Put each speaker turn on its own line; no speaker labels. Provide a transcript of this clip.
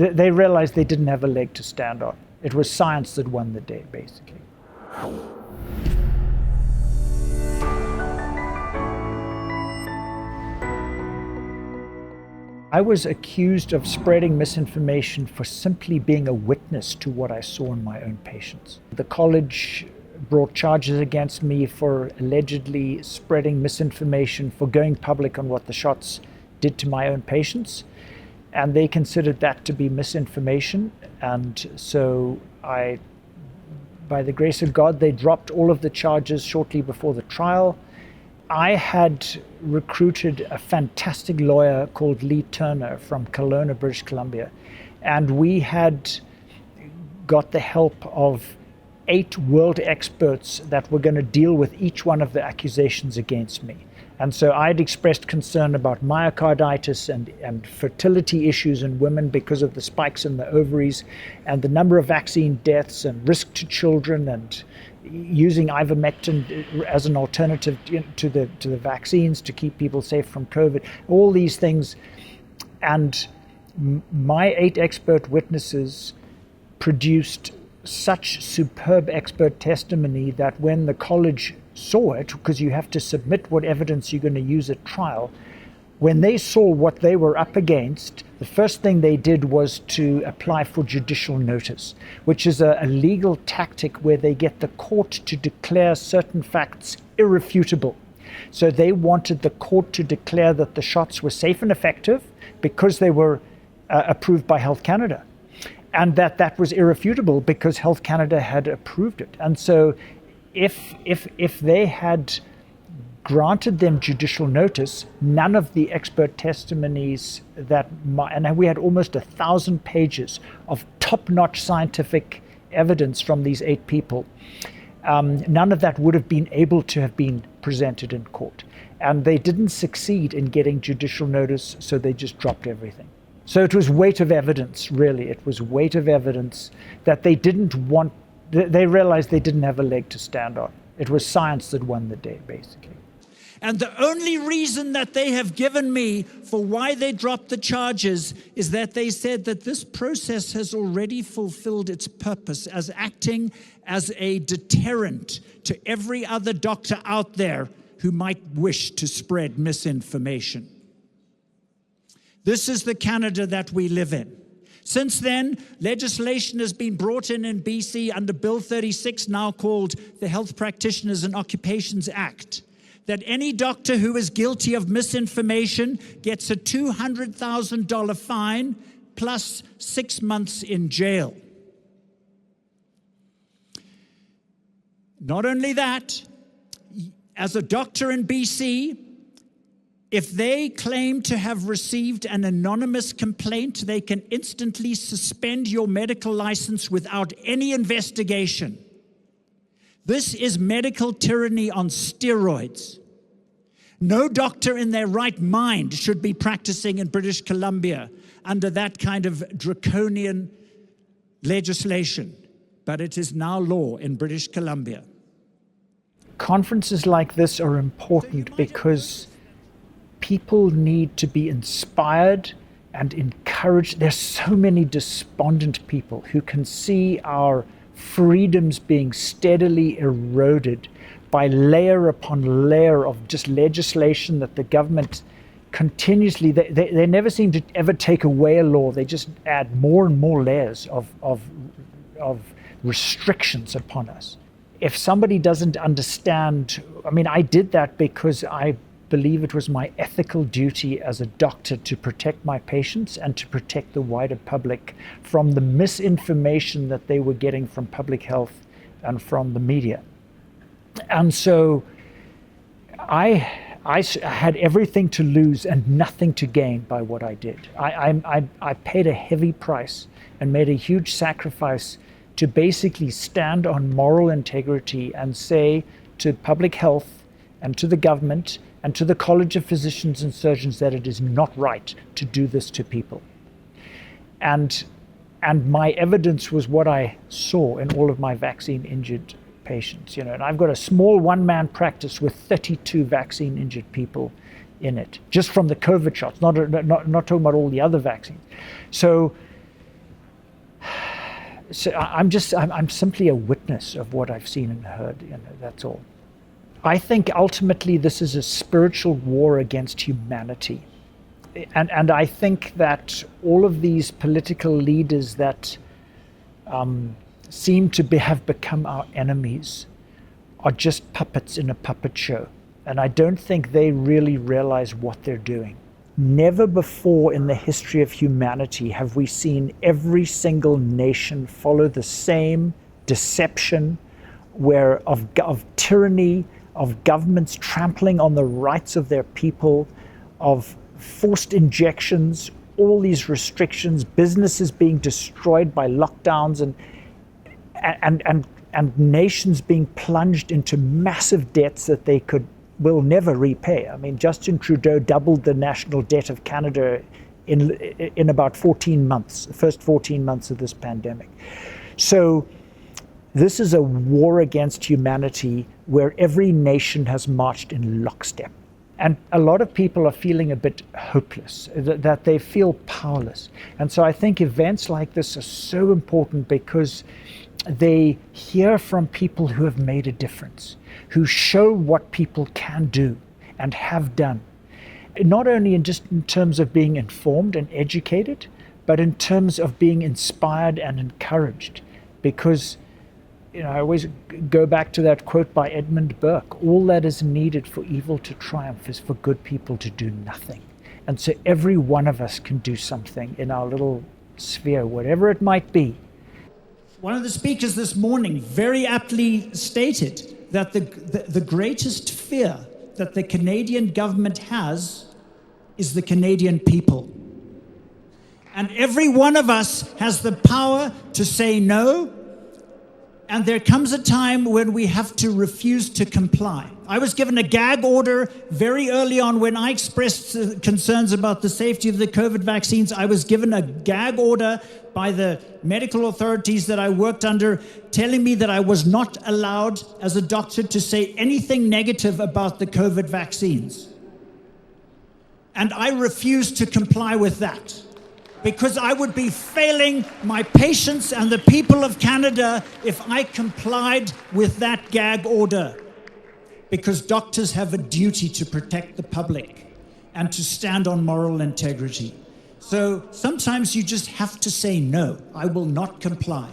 They realized they didn't have a leg to stand on. It was science that won the day, basically. I was accused of spreading misinformation for simply being a witness to what I saw in my own patients. The college brought charges against me for allegedly spreading misinformation, for going public on what the shots did to my own patients. And they considered that to be misinformation. And so by the grace of God, they dropped all of the charges shortly before the trial. I had recruited a fantastic lawyer called Lee Turner from Kelowna, British Columbia, and we had got the help of 8 world experts that were going to deal with each one of the accusations against me. And so I'd expressed concern about myocarditis and fertility issues in women because of the spikes in the ovaries, and the number of vaccine deaths and risk to children, and using ivermectin as an alternative to the vaccines to keep people safe from COVID, all these things. And my 8 expert witnesses produced such superb expert testimony that when the college saw it, because you have to submit what evidence you're going to use at trial, when they saw what they were up against, the first thing they did was to apply for judicial notice, which is a legal tactic where they get the court to declare certain facts irrefutable. So they wanted the court to declare that the shots were safe and effective because they were approved by Health Canada, and that was irrefutable because Health Canada had approved it. And so if they had granted them judicial notice, none of the expert testimonies and we had almost 1,000 pages of top-notch scientific evidence from these 8 people, none of that would have been able to have been presented in court. And they didn't succeed in getting judicial notice, so they just dropped everything. So it was weight of evidence, really. It was weight of evidence that they didn't want. They realized they didn't have a leg to stand on. It was science that won the day, basically.
And the only reason that they have given me for why they dropped the charges is that they said that this process has already fulfilled its purpose as acting as a deterrent to every other doctor out there who might wish to spread misinformation. This is the Canada that we live in. Since then, legislation has been brought in BC under Bill 36, now called the Health Practitioners and Occupations Act, that any doctor who is guilty of misinformation gets a $200,000 fine plus 6 months in jail. Not only that, as a doctor in BC, if they claim to have received an anonymous complaint, they can instantly suspend your medical license without any investigation. This is medical tyranny on steroids. No doctor in their right mind should be practicing in British Columbia under that kind of draconian legislation, but it is now law in British Columbia.
Conferences like this are important because people need to be inspired and encouraged. There's so many despondent people who can see our freedoms being steadily eroded by layer upon layer of just legislation that the government continuously, they never seem to ever take away a law. They just add more and more layers of restrictions upon us. If somebody doesn't understand, I mean, I did that because I believe it was my ethical duty as a doctor to protect my patients and to protect the wider public from the misinformation that they were getting from public health and from the media. And so I had everything to lose and nothing to gain by what I did. I paid a heavy price and made a huge sacrifice to basically stand on moral integrity and say to public health and to the government and to the College of Physicians and Surgeons that it is not right to do this to people. And my evidence was what I saw in all of my vaccine-injured patients, and I've got a small one-man practice with 32 vaccine-injured people in it, just from the COVID shots, not talking about all the other vaccines. So So I'm simply a witness of what I've seen and heard. That's all. I think ultimately this is a spiritual war against humanity. And I think that all of these political leaders that seem to have become our enemies are just puppets in a puppet show. And I don't think they really realize what they're doing. Never before in the history of humanity have we seen every single nation follow the same deception of tyranny, of governments trampling on the rights of their people, of forced injections, all these restrictions, businesses being destroyed by lockdowns, and nations being plunged into massive debts that they will never repay. I mean, Justin Trudeau doubled the national debt of Canada in about 14 months, the first 14 months of this pandemic. So this is a war against humanity where every nation has marched in lockstep. And a lot of people are feeling a bit hopeless, that they feel powerless. And so I think events like this are so important because they hear from people who have made a difference, who show what people can do and have done. Not only in terms of being informed and educated, but in terms of being inspired and encouraged. Because I always go back to that quote by Edmund Burke: all that is needed for evil to triumph is for good people to do nothing. And so every one of us can do something in our little sphere, whatever it might be.
One of the speakers this morning very aptly stated that the greatest fear that the Canadian government has is the Canadian people. And every one of us has the power to say no, and there comes a time when we have to refuse to comply. I was given a gag order very early on when I expressed concerns about the safety of the COVID vaccines. I was given a gag order by the medical authorities that I worked under, telling me that I was not allowed as a doctor to say anything negative about the COVID vaccines. And I refused to comply with that, because I would be failing my patients and the people of Canada if I complied with that gag order. Because doctors have a duty to protect the public and to stand on moral integrity. So sometimes you just have to say no, I will not comply.